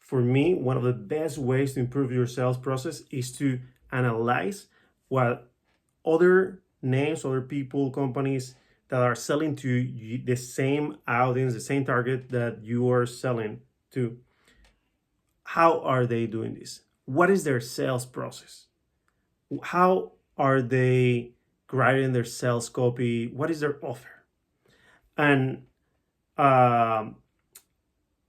for me, one of the best ways to improve your sales process is to analyze what other names, other people, companies that are selling to the same audience, the same target that you are selling to. How are they doing this? What is their sales process? How are they writing their sales copy? What is their offer? And um,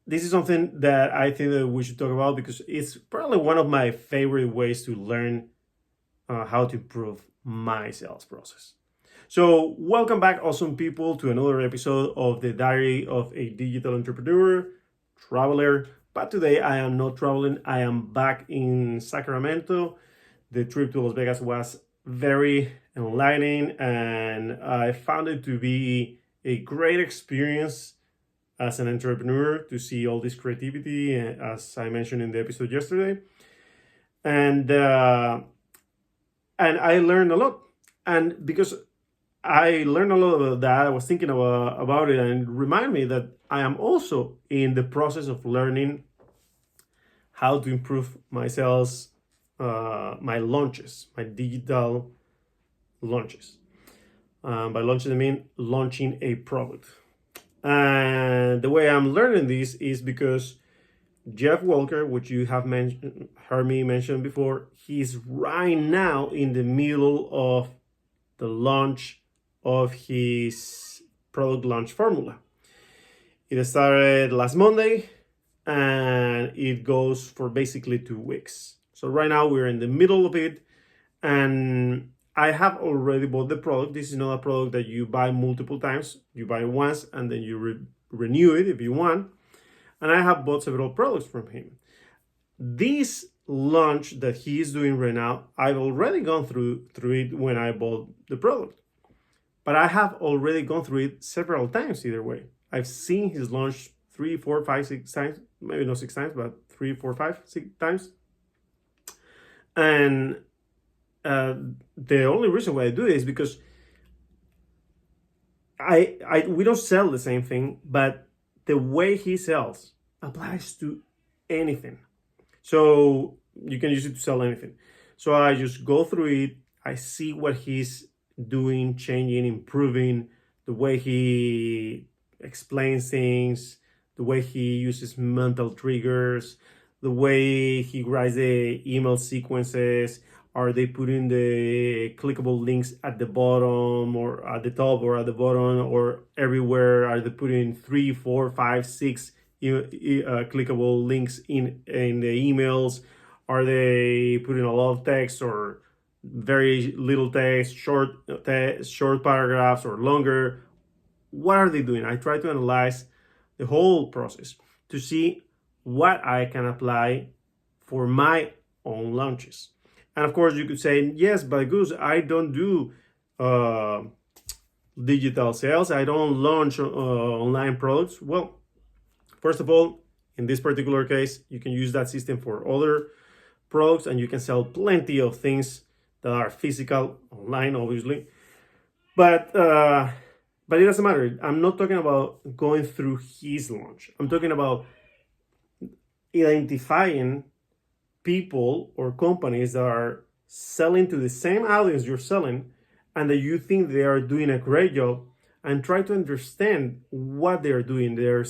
this is something that I think that we should talk about because it's probably one of my favorite ways to learn how to improve my sales process. So, welcome back, awesome people, to another episode of the Diary of a Digital Entrepreneur, Traveler. But today I am not traveling, I am back in Sacramento. The trip to Las Vegas was very enlightening, and I found it to be a great experience as an entrepreneur to see all this creativity, as I mentioned in the episode yesterday. And I learned a lot. And because I learned a lot about that, I was thinking about it, and it reminded me that I am also in the process of learning how to improve my sales, my launches, my digital launches. By launches, I mean launching a product. And the way I'm learning this is because Jeff Walker, which you have heard me mention before, he's right now in the middle of the launch of his product launch formula. It started last Monday and it goes for basically 2 weeks. So right now we're in the middle of it, and I have already bought the product. This is not a product that you buy multiple times. You buy it once and then you renew it if you want. And I have bought several products from him. This launch that he is doing right now, I've already gone through it when I bought the product. But I have already gone through it several times either way. I've seen his launch 3, 4, 5, 6 times, maybe not 6 times, but 3, 4, 5, 6 times. And the only reason why I do this is because we don't sell the same thing, but the way he sells applies to anything. So you can use it to sell anything. So I just go through it. I see what he's doing, changing, improving, the way he explains things, the way he uses mental triggers, the way he writes the email sequences. Are they putting the clickable links at the bottom or at the top or at the bottom or everywhere? Are they putting 3, 4, 5, 6 clickable links in the emails? Are they putting a lot of text or very little text, short paragraphs or longer? What are they doing? I try to analyze the whole process to see what I can apply for my own launches. And of course, you could say, yes, but Gus, I don't do digital sales. I don't launch online products. Well, first of all, in this particular case, you can use that system for other products, and you can sell plenty of things that are physical online, obviously. But it doesn't matter. I'm not talking about going through his launch. I'm talking about identifying people or companies that are selling to the same audience you're selling and that you think they are doing a great job, and try to understand what they're doing, their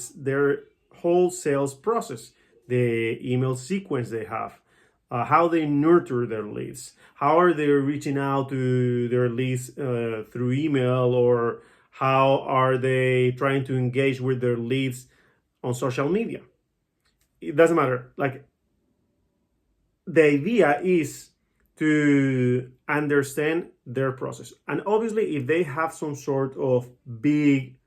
whole sales process, the email sequence they have, how they nurture their leads, how are they reaching out to their leads through email, or how are they trying to engage with their leads on social media. It doesn't matter. Like, the idea is to understand their process. And obviously, if they have some sort of big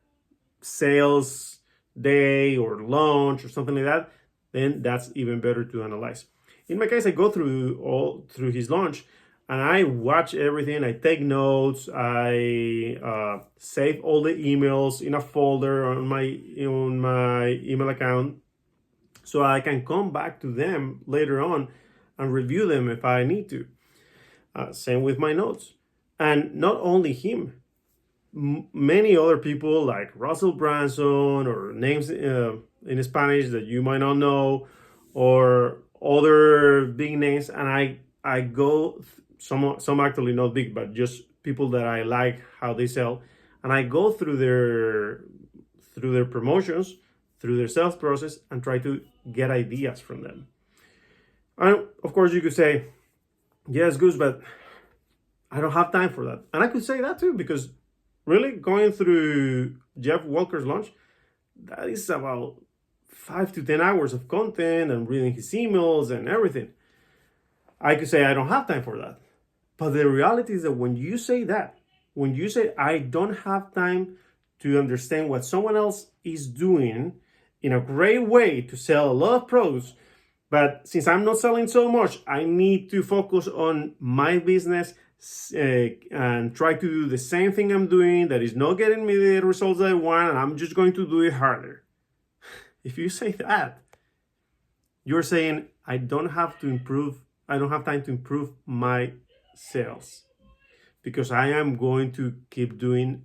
sales day or launch or something like that, then that's even better to analyze. In my case, I go through his launch and I watch everything. I take notes. I save all the emails in a folder on my email account, so I can come back to them later on and review them if I need to. Same with my notes. And not only him, many other people like Russell Branson, or names in Spanish that you might not know, or other big names, and I go some actually not big, but just people that I like how they sell, and I go through their promotions, through their sales process, and try to get ideas from them. And of course, you could say, yes, Goose, but I don't have time for that. And I could say that too, because really going through Jeff Walker's launch, that is about 5 to 10 hours of content and reading his emails and everything. I could say I don't have time for that. But the reality is that when you say that, when you say I don't have time to understand what someone else is doing in a great way to sell a lot of products, but since I'm not selling so much, I need to focus on my business and try to do the same thing I'm doing that is not getting me the results that I want, and I'm just going to do it harder. If you say that, you're saying I don't have time to improve my sales because I am going to keep doing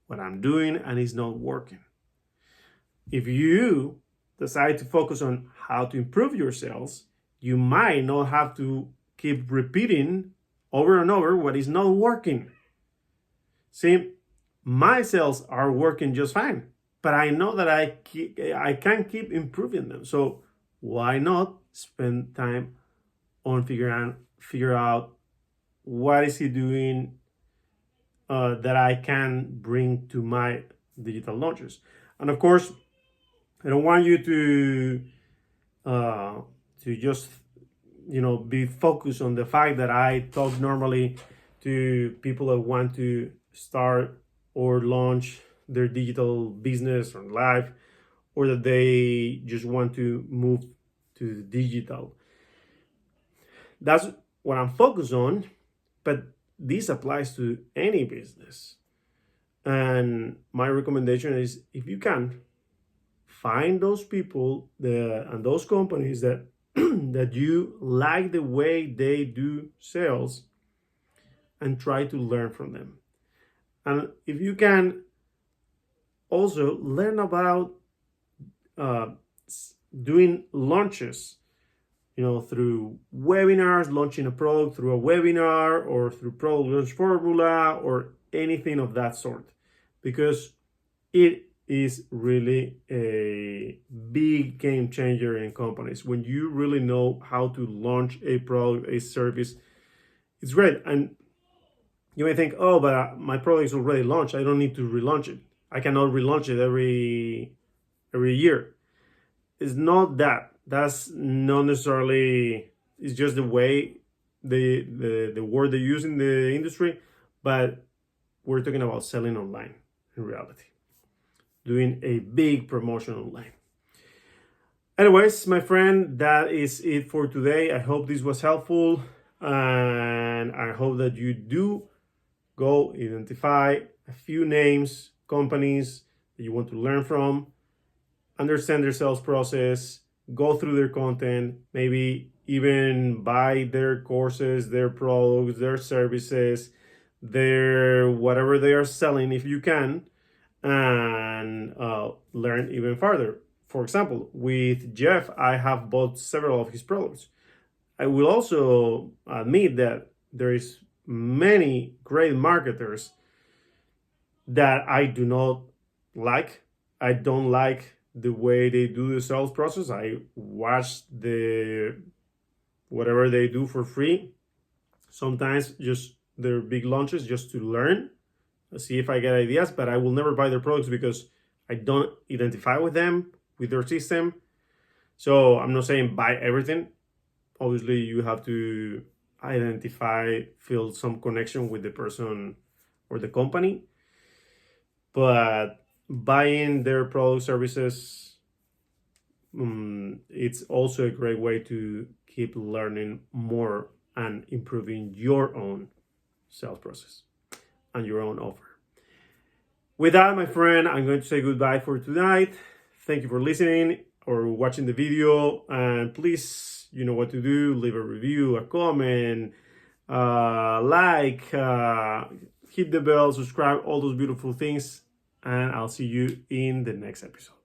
what I'm doing and it's not working. If you decide to focus on how to improve your sales, you might not have to keep repeating over and over what is not working. See, my sales are working just fine, but I know that I can keep improving them. So why not spend time on figure out what is he doing that I can bring to my digital launches. And of course, I don't want you to just be focused on the fact that I talk normally to people that want to start or launch their digital business or life, or that they just want to move to the digital. That's what I'm focused on, but this applies to any business. And my recommendation is, if you can, find those people and those companies that that you like the way they do sales and try to learn from them. And if you can, also learn about doing launches, through webinars, launching a product through a webinar or through product launch formula or anything of that sort, because it is really a big game changer in companies. When you really know how to launch a product, a service, it's great. And you may think, oh, but my product is already launched, I don't need to relaunch it. I cannot relaunch it every year. It's not that. That's not necessarily, it's just the way the word they use in the industry, but we're talking about selling online in reality, doing a big promotion online. Anyways, my friend, that is it for today. I hope this was helpful, and I hope that you do go identify a few names, companies that you want to learn from, understand their sales process, go through their content, maybe even buy their courses, their products, their services, their whatever they are selling if you can, and learn even further. For example, with Jeff, I have bought several of his products. I will also admit that there is many great marketers that I do not like. I don't like the way they do the sales process. I watch whatever they do for free. Sometimes just their big launches just to learn, see if I get ideas, but I will never buy their products because I don't identify with them, with their system. So I'm not saying buy everything. Obviously, you have to identify, feel some connection with the person or the company. But buying their product services, it's also a great way to keep learning more and improving your own sales process and your own offer. With that, my friend, I'm going to say goodbye for tonight. Thank you for listening or watching the video, and please, you know what to do. Leave a review, a comment, hit the bell, subscribe, all those beautiful things, and I'll see you in the next episode.